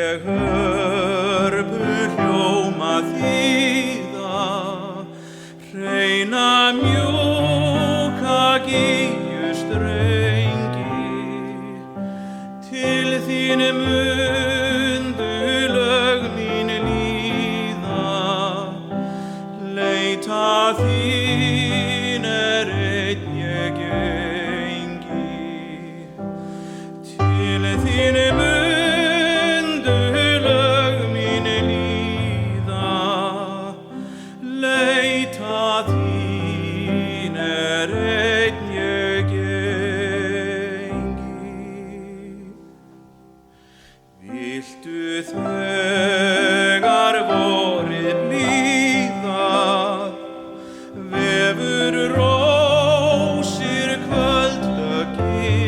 ég hörpu hljóma þýða, hreina mjúka gígjustrengi, til þín mundu lög mín líða, leita þín einn ég gengi, til þín mundu lög mín líða, leita þín einn ég gengi. Viltu þegar vorið blíða, vefur rósir kvöldlöginni,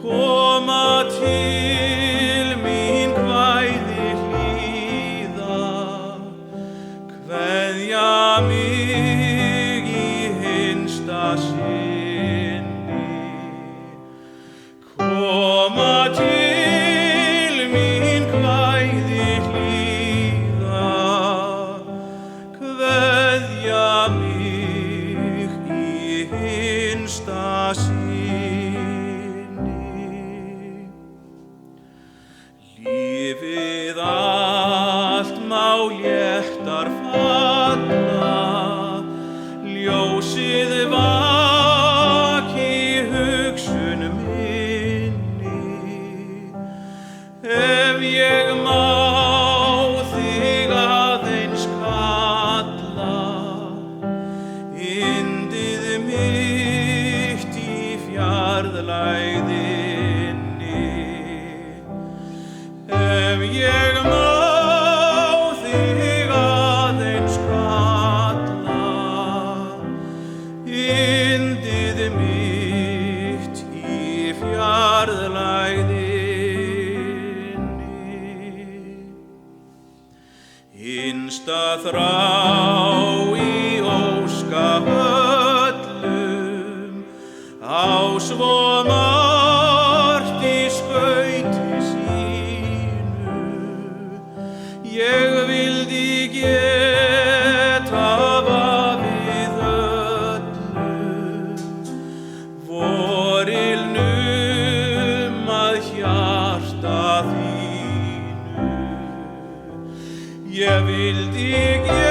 koma til mín kvæði hlýða, kveðja mig í hinsta sinni, koma til mín kvæði hlýða, kveðja mig í hinsta sinni. Lífið allt má léttar falla, ljósið vaki hugsun minni, ef ég má þig aðeins kalla, yndið mitt í fjarlægðinni, ef ég má þig aðeins kalla, yndið mitt í fjarlægðinni. Hinsta þrá í óskahöllum, á svo margt í skauti sínu, ég vildi geta vafið öllu, vorilnum að hjarta þínu, ég vildi geta